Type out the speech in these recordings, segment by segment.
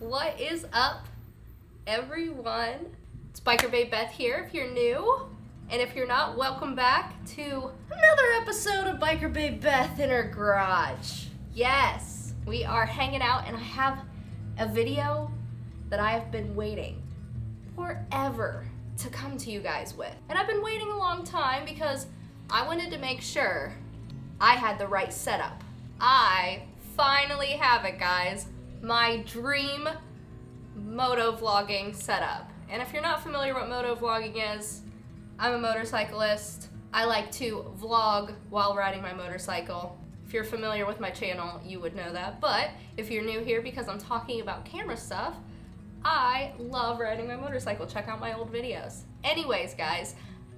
What is up, everyone? It's Biker Babe Beth here if you're new. And if you're not, welcome back to another episode of Biker Babe Beth in her garage. Yes, we are hanging out and I have a video that I have been waiting forever to come to you guys with. And I've been waiting a long time because I wanted to make sure I had the right setup. I finally have it, guys. My dream motovlogging setup. And if you're not familiar what motovlogging is, I'm a motorcyclist. I like to vlog while riding my motorcycle. If you're familiar with my channel, you would know that. But if you're new here because I'm talking about camera stuff, I love riding my motorcycle. Check out my old videos. Anyways, guys,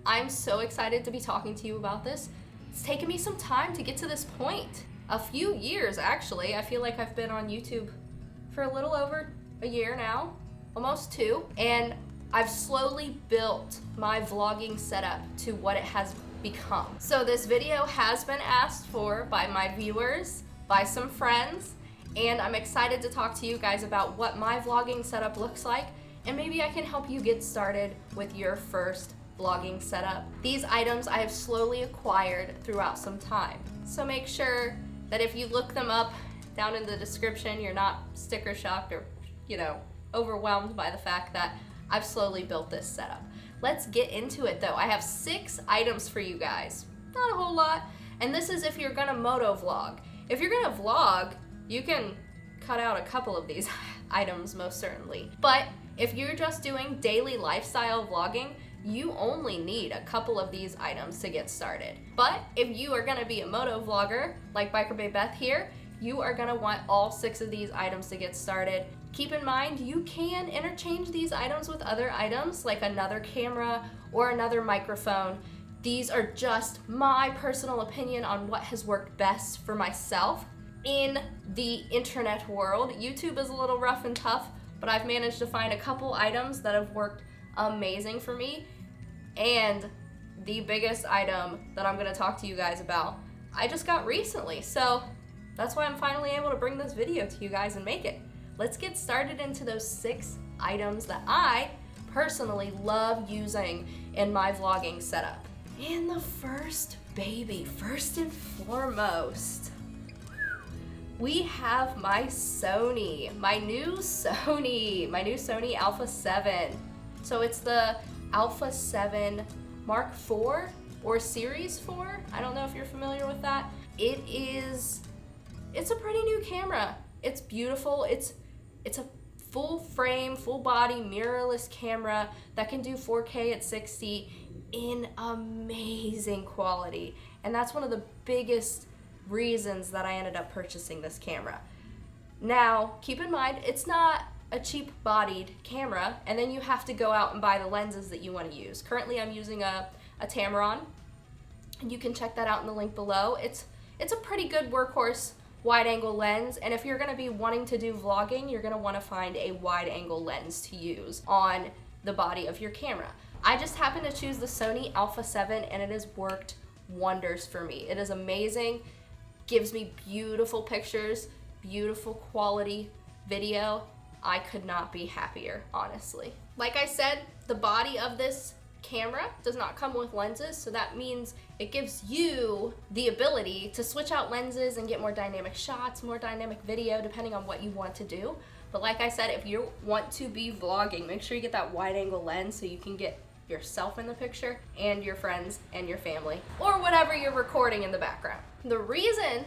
I'm so excited to be talking to you about this. It's taken me some time to get to this point. A few years, actually. I feel like I've been on YouTube for a little over a year now, almost 2. And I've slowly built my vlogging setup to what it has become. So this video has been asked for by my viewers, by some friends, and I'm excited to talk to you guys about what my vlogging setup looks like, and maybe I can help you get started with your first vlogging setup. These items I have slowly acquired throughout some time. So make sure that if you look them up down in the description, you're not sticker shocked or, overwhelmed by the fact that I've slowly built this setup. Let's get into it though. I have 6 items for you guys. Not a whole lot. And this is if you're gonna motovlog. If you're gonna vlog, you can cut out a couple of these items most certainly. But if you're just doing daily lifestyle vlogging, you only need a couple of these items to get started. But if you are gonna be a motovlogger, like Biker Babe Beth here, you are gonna want all 6 of these items to get started. Keep in mind, you can interchange these items with other items, like another camera or another microphone. These are just my personal opinion on what has worked best for myself in the internet world. YouTube is a little rough and tough, but I've managed to find a couple items that have worked amazing for me. And the biggest item that I'm gonna talk to you guys about, I just got recently. So that's why I'm finally able to bring this video to you guys and make it. Let's get started into those 6 items that I personally love using in my vlogging setup. And the first and foremost, we have my Sony, my new Sony Alpha 7. So it's the Alpha 7 Mark IV or Series 4. I don't know if you're familiar with that. It's a pretty new camera. It's beautiful. It's a full frame, full body, mirrorless camera that can do 4K at 60 in amazing quality. And that's one of the biggest reasons that I ended up purchasing this camera. Now, keep in mind, it's not a cheap bodied camera, and then you have to go out and buy the lenses that you want to use. Currently, I'm using a Tamron, and you can check that out in the link below. It's a pretty good workhorse wide angle lens, and if you're going to be wanting to do vlogging, you're going to want to find a wide angle lens to use on the body of your camera. I just happen to choose the Sony Alpha 7 and it has worked wonders for me. It is amazing, gives me beautiful pictures, beautiful quality video. I could not be happier, honestly. Like I said, the body of this camera does not come with lenses, so that means it gives you the ability to switch out lenses and get more dynamic shots, more dynamic video, depending on what you want to do. But like I said, if you want to be vlogging, make sure you get that wide angle lens so you can get yourself in the picture and your friends and your family, or whatever you're recording in the background. The reason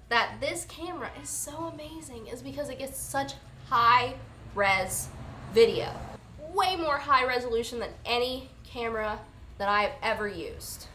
that this camera is so amazing is because it gets such high res video. Way more high resolution than any camera that I've ever used.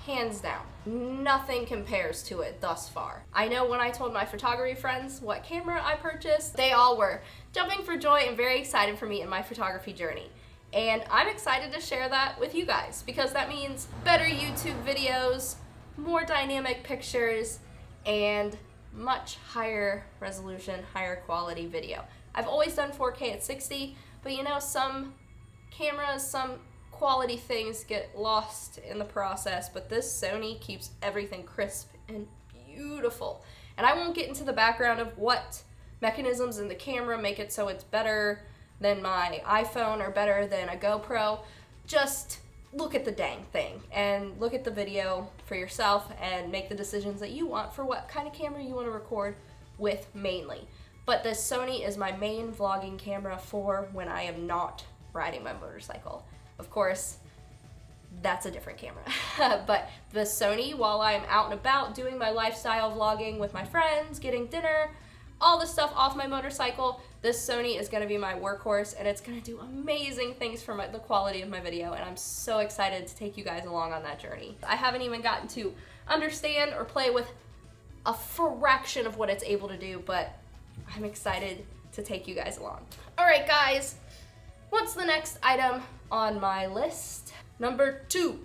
Hands down. Nothing compares to it thus far. I know when I told my photography friends what camera I purchased, they all were jumping for joy and very excited for me in my photography journey. And I'm excited to share that with you guys because that means better YouTube videos, more dynamic pictures, and much higher resolution, higher quality video. I've always done 4K at 60, but some cameras, some quality things get lost in the process, but this Sony keeps everything crisp and beautiful. And I won't get into the background of what mechanisms in the camera make it so it's better than my iPhone or better than a GoPro. Just look at the dang thing and look at the video for yourself and make the decisions that you want for what kind of camera you want to record with mainly. But the Sony is my main vlogging camera for when I am not riding my motorcycle. Of course, that's a different camera. But the Sony, while I'm out and about doing my lifestyle vlogging with my friends, getting dinner, all the stuff off my motorcycle, this Sony is gonna be my workhorse, and it's gonna do amazing things for the quality of my video, and I'm so excited to take you guys along on that journey. I haven't even gotten to understand or play with a fraction of what it's able to do, but I'm excited to take you guys along. All right, guys, what's the next item on my list? Number 2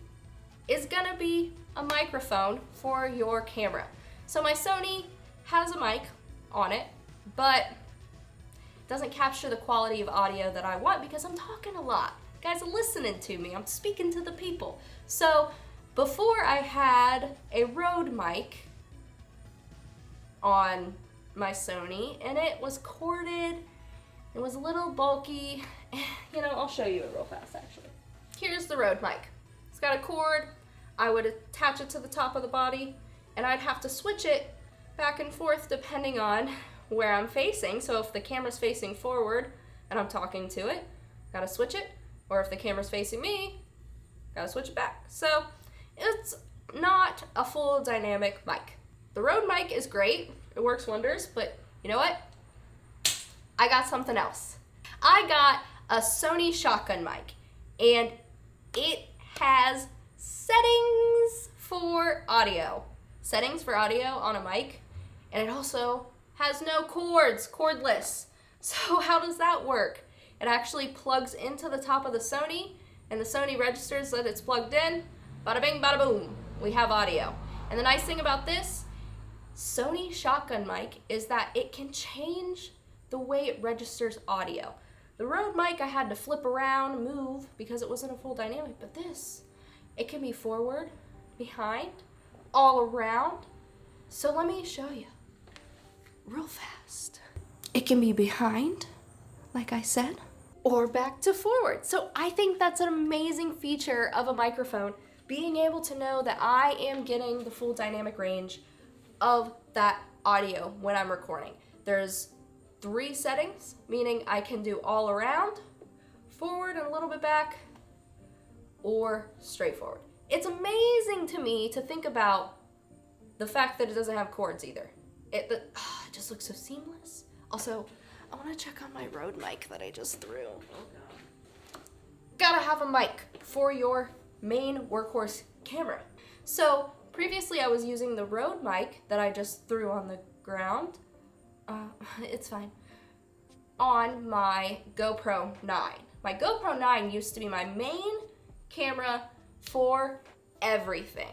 is gonna be a microphone for your camera. So my Sony has a mic on it, but it doesn't capture the quality of audio that I want because I'm talking a lot. You guys are listening to me, I'm speaking to the people. So before I had a Rode mic on my Sony, and it was corded, it was a little bulky. You know, I'll show you it real fast actually. Here's the Rode mic. It's got a cord. I would attach it to the top of the body, and I'd have to switch it back and forth depending on where I'm facing. So if the camera's facing forward and I'm talking to it, gotta switch it. Or if the camera's facing me, gotta switch it back. So it's not a full dynamic mic. The Rode mic is great, it works wonders, but you know what? I got something else. I got a Sony shotgun mic, and it has settings for audio. Settings for audio on a mic, and it also has no cords, cordless. So how does that work? It actually plugs into the top of the Sony, and the Sony registers that it's plugged in. Bada bing, bada boom, we have audio. And the nice thing about this Sony shotgun mic is that it can change the way it registers audio. The Rode mic I had to flip around, move, because it wasn't a full dynamic, but this, it can be forward, behind, all around. So let me show you real fast. It can be behind, like I said, or back to forward. So I think that's an amazing feature of a microphone, being able to know that I am getting the full dynamic range of that audio when I'm recording. There's 3 settings, meaning I can do all around, forward and a little bit back, or straight forward. It's amazing to me to think about the fact that it doesn't have cords either. It just looks so seamless. Also, I want to check on my Rode mic that I just threw. Oh God. Gotta have a mic for your main workhorse camera. So previously I was using the Rode mic that I just threw on the ground. It's fine. On my GoPro 9. My GoPro 9 used to be my main camera for everything.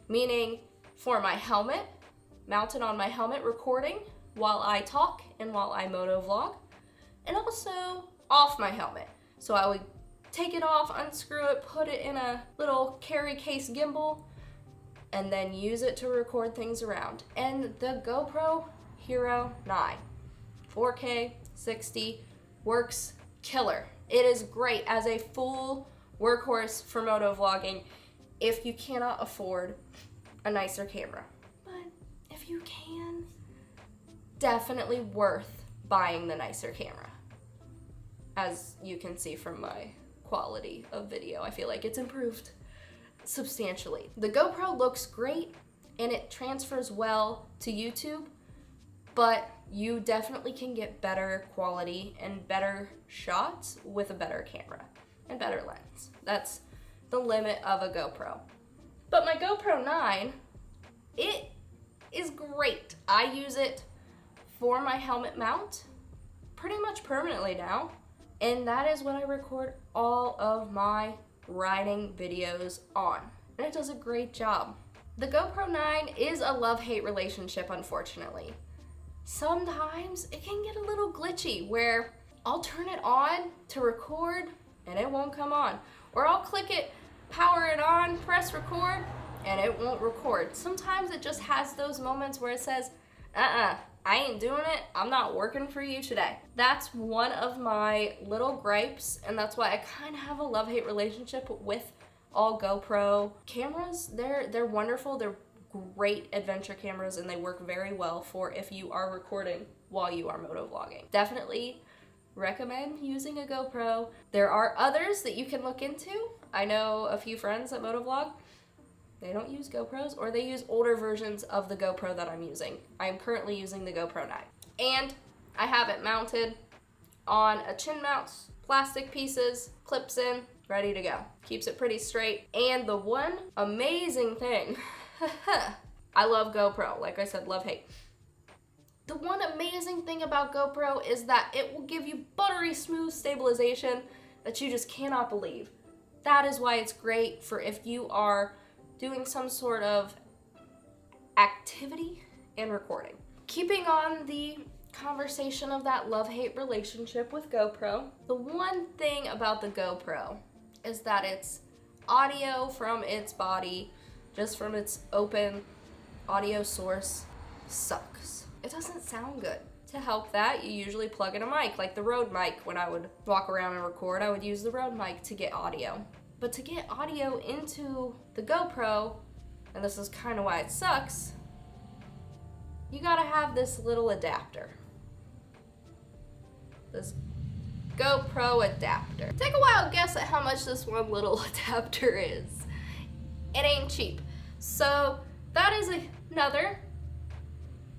Meaning for my helmet, mounted on my helmet recording while I talk and while I motovlog, and also off my helmet. So I would take it off, unscrew it, put it in a little carry case gimbal, and then use it to record things around. And the GoPro Hero 9, 4K, 60, works killer. It is great as a full workhorse for motovlogging if you cannot afford a nicer camera. But if you can, definitely worth buying the nicer camera. As you can see from my quality of video, I feel like it's improved substantially. The GoPro looks great and it transfers well to YouTube, but you definitely can get better quality and better shots with a better camera and better lens. That's the limit of a GoPro. But my GoPro 9, it is great. I use it for my helmet mount pretty much permanently now, and that is what I record all of my riding videos on, and it does a great job. The GoPro 9 is a love-hate relationship, unfortunately. Sometimes it can get a little glitchy where I'll turn it on to record and it won't come on, or I'll click it, power it on, press record, and it won't record. Sometimes it just has those moments where it says, I ain't doing it. I'm not working for you today. That's one of my little gripes, and that's why I kind of have a love-hate relationship with all GoPro cameras. They're wonderful. They're great adventure cameras, and they work very well for if you are recording while you are motovlogging. Definitely recommend using a GoPro. There are others that you can look into. I know a few friends that motovlog. They don't use GoPros, or they use older versions of the GoPro that I'm using. I'm currently using the GoPro 9. And I have it mounted on a chin mount, plastic pieces, clips in, ready to go. Keeps it pretty straight. And the one amazing thing, I love GoPro. Like I said, love, hate. The one amazing thing about GoPro is that it will give you buttery smooth stabilization that you just cannot believe. That is why it's great for if you are doing some sort of activity and recording. Keeping on the conversation of that love-hate relationship with GoPro, the one thing about the GoPro is that its audio from its body, just from its open audio source, sucks. It doesn't sound good. To help that, you usually plug in a mic, like the Rode mic. When I would walk around and record, I would use the Rode mic to get audio. But to get audio into the GoPro, and this is kind of why it sucks, you gotta have this little adapter. This GoPro adapter. Take a wild guess at how much this one little adapter is. It ain't cheap. So that is another,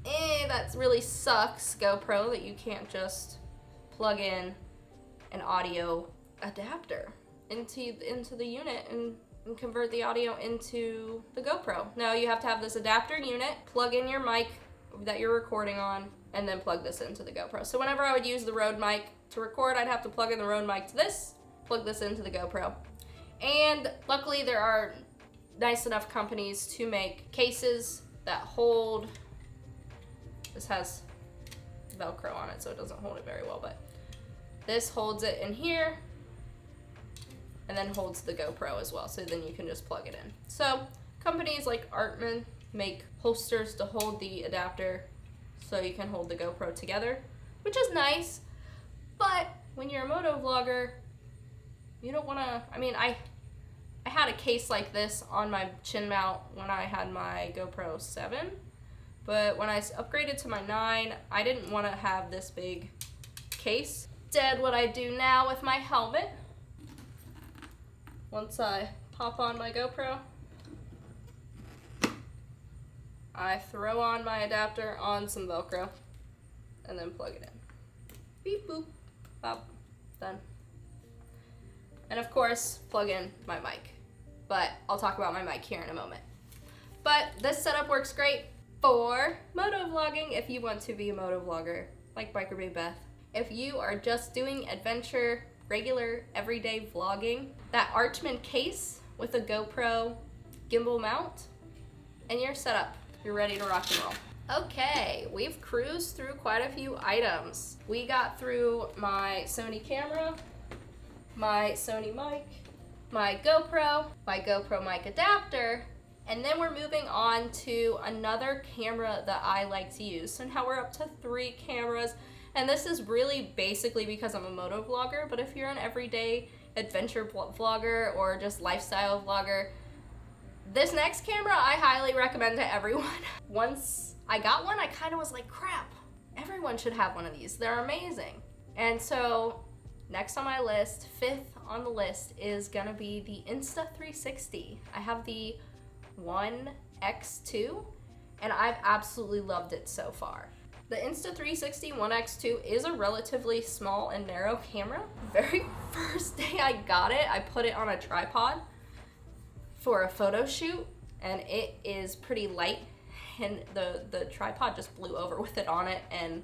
that really sucks, GoPro, that you can't just plug in an audio adapter into the unit and convert the audio into the GoPro. No, you have to have this adapter unit, plug in your mic that you're recording on, and then plug this into the GoPro. So whenever I would use the Rode mic to record, I'd have to plug in the Rode mic to this, plug this into the GoPro. And luckily there are nice enough companies to make cases that hold, this has Velcro on it so it doesn't hold it very well, but this holds it in here, and then holds the GoPro as well, so then you can just plug it in. So companies like Artman make holsters to hold the adapter so you can hold the GoPro together, which is nice, but when you're a motovlogger, you don't wanna, I had a case like this on my chin mount when I had my GoPro 7, but when I upgraded to my 9, I didn't wanna have this big case. Instead, what I do now with my helmet, once I pop on my GoPro, I throw on my adapter on some Velcro and then plug it in. Beep boop, pop, done. And of course, plug in my mic. But I'll talk about my mic here in a moment. But this setup works great for motovlogging if you want to be a motovlogger, like Biker Babe Beth. If you are just doing adventure, regular, everyday vlogging, that Archman case with a GoPro gimbal mount, and you're set up. You're ready to rock and roll. Okay, we've cruised through quite a few items. We got through my Sony camera, my Sony mic, my GoPro mic adapter, and then we're moving on to another camera that I like to use. So now we're up to 3 cameras. And this is really basically because I'm a motovlogger, but if you're an everyday adventure vlogger or just lifestyle vlogger, this next camera I highly recommend to everyone. Once I got one, I kind of was like, crap, everyone should have one of these. They're amazing. And so next on my list, 5th on the list, is gonna be the Insta360. I have the 1X2, and I've absolutely loved it so far. The Insta360 1X2 is a relatively small and narrow camera. The very first day I got it, I put it on a tripod for a photo shoot, and it is pretty light, and the tripod just blew over with it on it, and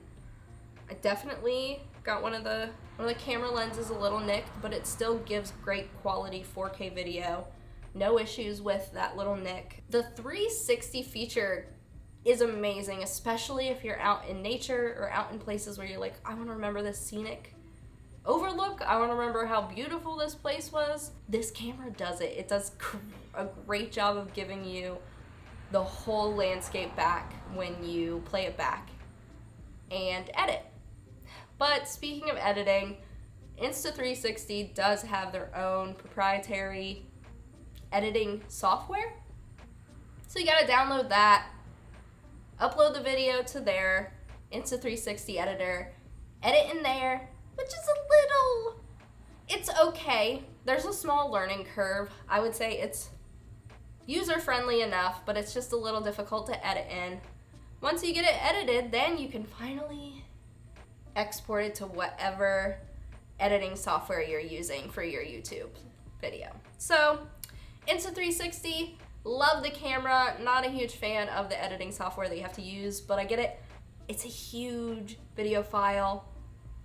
I definitely got one of the camera lenses a little nicked, but it still gives great quality 4K video. No issues with that little nick. The 360 feature is amazing, especially if you're out in nature or out in places where you're like, I want to remember this scenic overlook. I want to remember how beautiful this place was. This camera does it. It does a great job of giving you the whole landscape back when you play it back. and edit. But speaking of editing, Insta360 does have their own proprietary editing software. So you gotta download that, upload the video to their Insta360 editor, edit in there, which is it's okay. There's a small learning curve. I would say it's user-friendly enough, but it's just a little difficult to edit in. Once you get it edited, then you can finally export it to whatever editing software you're using for your YouTube video. So, Insta360, love the camera, not a huge fan of the editing software that you have to use, but I get it. It's a huge video file,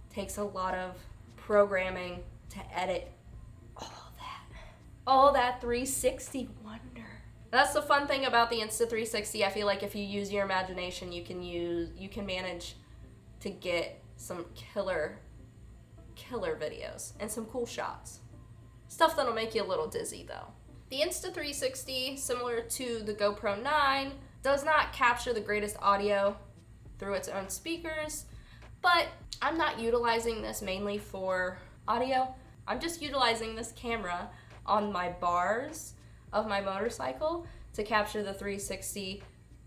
takes a lot of programming to edit all that 360 wonder. That's the fun thing about the Insta360. I feel like if you use your imagination, you can manage to get some killer videos and some cool shots. Stuff that'll make you a little dizzy though. The Insta360, similar to the GoPro 9, does not capture the greatest audio through its own speakers, but I'm not utilizing this mainly for audio. I'm just utilizing this camera on my bars of my motorcycle to capture the 360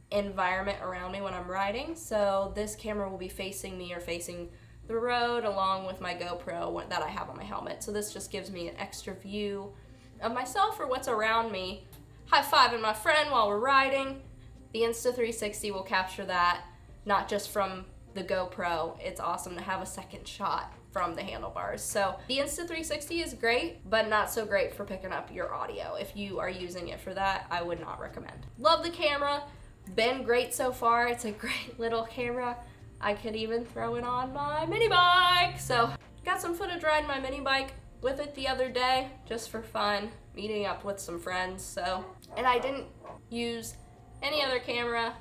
environment around me when I'm riding. So this camera will be facing me or facing the road along with my GoPro that I have on my helmet. So this just gives me an extra view of myself or what's around me. High-fiving my friend while we're riding. The Insta360 will capture that, not just from the GoPro. It's awesome to have a second shot from the handlebars. So the Insta360 is great, but not so great for picking up your audio. If you are using it for that, I would not recommend. Love the camera, been great so far. It's a great little camera. I could even throw it on my mini bike. So got some footage riding my mini bike with it the other day, just for fun, meeting up with some friends. So, and I didn't use any other camera,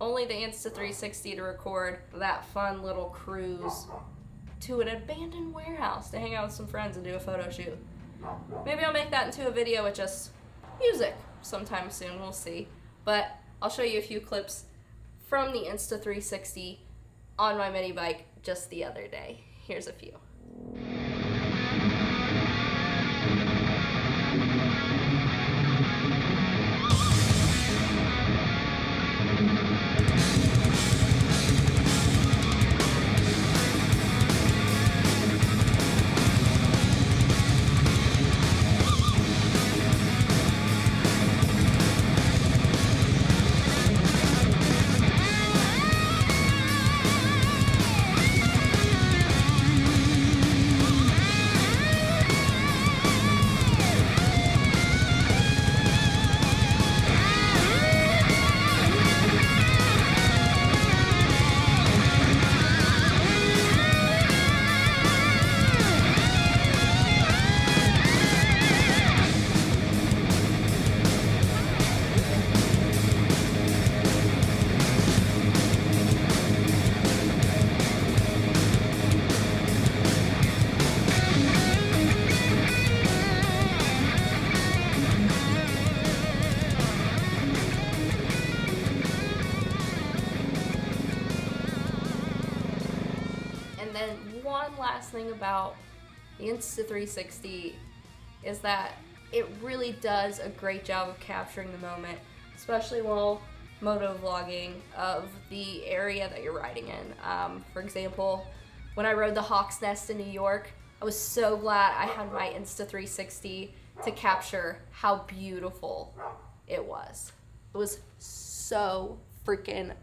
only the Insta360 to record that fun little cruise to an abandoned warehouse to hang out with some friends and do a photo shoot. Maybe I'll make that into a video with just music sometime soon, we'll see. But I'll show you a few clips from the Insta360 on my mini bike just the other day. Here's a few. One last thing about the Insta360 is that it really does a great job of capturing the moment, especially while motovlogging of the area that you're riding in. For example, when I rode the Hawk's Nest in New York, I was so glad I had my Insta360 to capture how beautiful it was. It was so freaking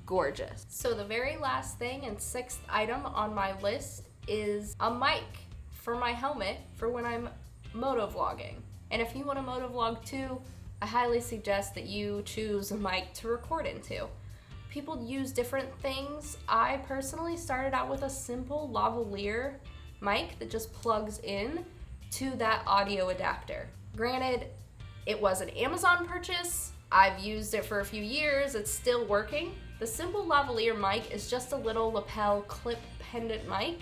gorgeous. So the very last thing and sixth item on my list is a mic for my helmet for when I'm motovlogging. And if you want to motovlog too, I highly suggest that you choose a mic to record into. People use different things. I personally started out with a simple lavalier mic that just plugs in to that audio adapter. Granted, it was an Amazon purchase. I've used it for a few years. It's still working. The simple lavalier mic is just a little lapel clip pendant mic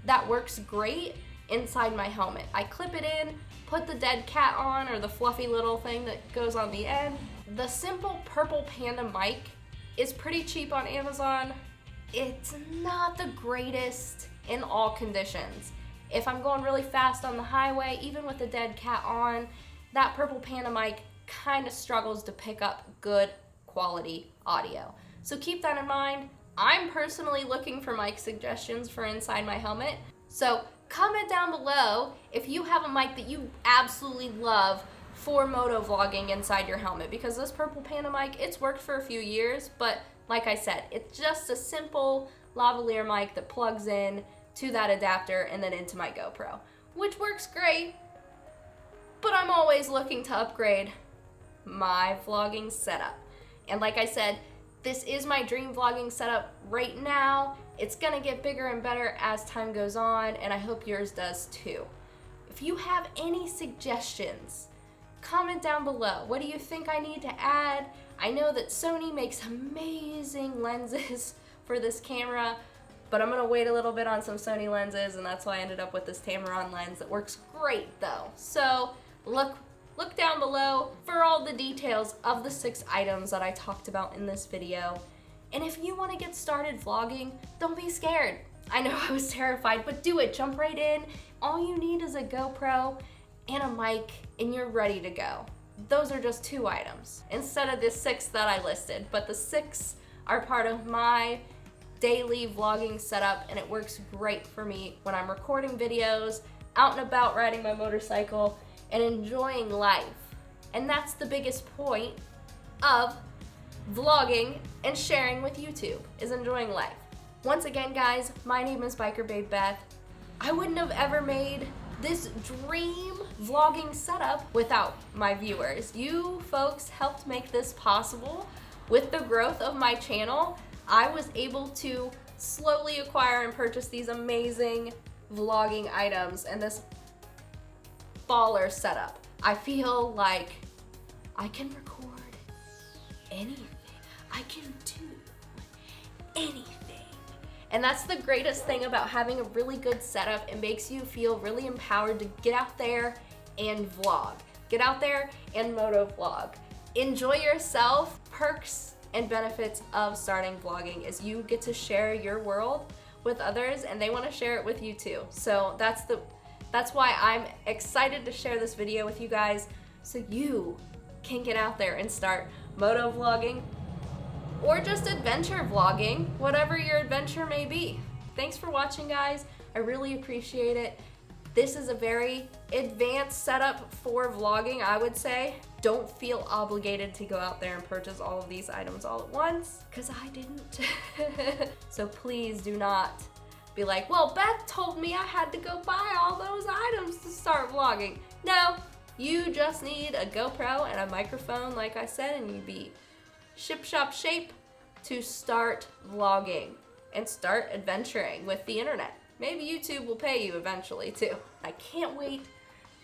that works great inside my helmet. I clip it in, put the dead cat on, or the fluffy little thing that goes on the end. The simple purple Panda mic is pretty cheap on Amazon. it's not the greatest in all conditions. If I'm going really fast on the highway, even with a dead cat on, that purple Panda mic kind of struggles to pick up good quality audio. So keep that in mind. I'm personally looking for mic suggestions for inside my helmet. So comment down below if you have a mic that you absolutely love for motovlogging inside your helmet, because this purple Panda mic, it's worked for a few years, but like I said, it's just a simple lavalier mic that plugs in to that adapter and then into my GoPro, which works great, but I'm always looking to upgrade my vlogging setup. And like I said, this is my dream vlogging setup right now. It's gonna get bigger and better as time goes on, and I hope yours does too. If you have any suggestions, comment down below. What do you think I need to add? I know that Sony makes amazing lenses for this camera, but I'm gonna wait a little bit on some Sony lenses, and that's why I ended up with this Tamron lens that works great though. So look down below for all the details of the 6 items that I talked about in this video. And if you wanna get started vlogging, don't be scared. I know I was terrified, but do it, jump right in. All you need is a GoPro and a mic, and you're ready to go. Those are just 2 items instead of the 6 that I listed, but the 6 are part of my daily vlogging setup, and it works great for me when I'm recording videos, out and about riding my motorcycle, and enjoying life. And that's the biggest point of vlogging and sharing with YouTube, is enjoying life. Once again, guys, my name is Biker Babe Beth. I wouldn't have ever made this dream vlogging setup without my viewers. You folks helped make this possible. With the growth of my channel, I was able to slowly acquire and purchase these amazing vlogging items and this baller setup. I feel like I can record anything. I can do anything. And that's the greatest thing about having a really good setup. It makes you feel really empowered to get out there and vlog. Get out there and motovlog. Enjoy yourself. Perks and benefits of starting vlogging is you get to share your world with others, and they want to share it with you too. So that's why I'm excited to share this video with you guys, so you can get out there and start motovlogging or just adventure vlogging, whatever your adventure may be. Thanks for watching, guys. I really appreciate it. This is a very advanced setup for vlogging, I would say. Don't feel obligated to go out there and purchase all of these items all at once, because I didn't. So please do not be like, well, Beth told me I had to go buy all those items to start vlogging. No, you just need a GoPro and a microphone, like I said, and you'd be ship-shop shape to start vlogging and start adventuring with the internet. Maybe YouTube will pay you eventually too. I can't wait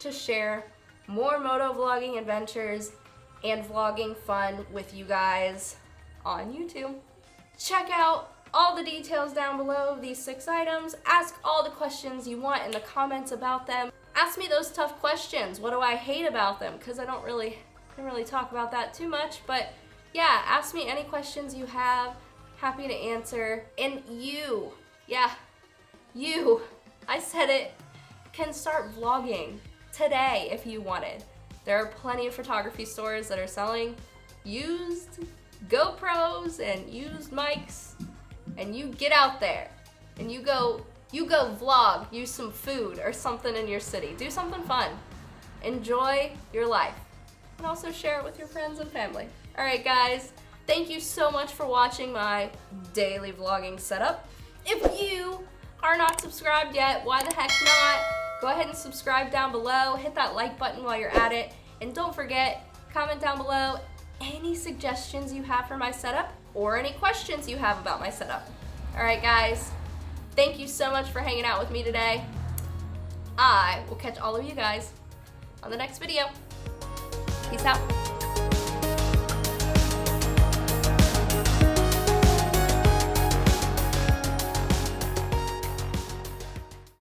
to share more motovlogging adventures and vlogging fun with you guys on YouTube. Check out all the details down below of these 6 items. Ask all the questions you want in the comments about them. Ask me those tough questions. What do I hate about them? Because I don't really talk about that too much, but yeah, ask me any questions you have. Happy to answer. And you, I said it, can start vlogging today if you wanted. There are plenty of photography stores that are selling used GoPros and used mics, and you get out there and you go vlog, use some food or something in your city. Do something fun. Enjoy your life. And also share it with your friends and family. Alright guys, thank you so much for watching my daily vlogging setup. If you are not subscribed yet, why the heck not? Go ahead and subscribe down below, hit that like button while you're at it, and don't forget, comment down below any suggestions you have for my setup or any questions you have about my setup. Alright guys, thank you so much for hanging out with me today. I will catch all of you guys on the next video. Peace out.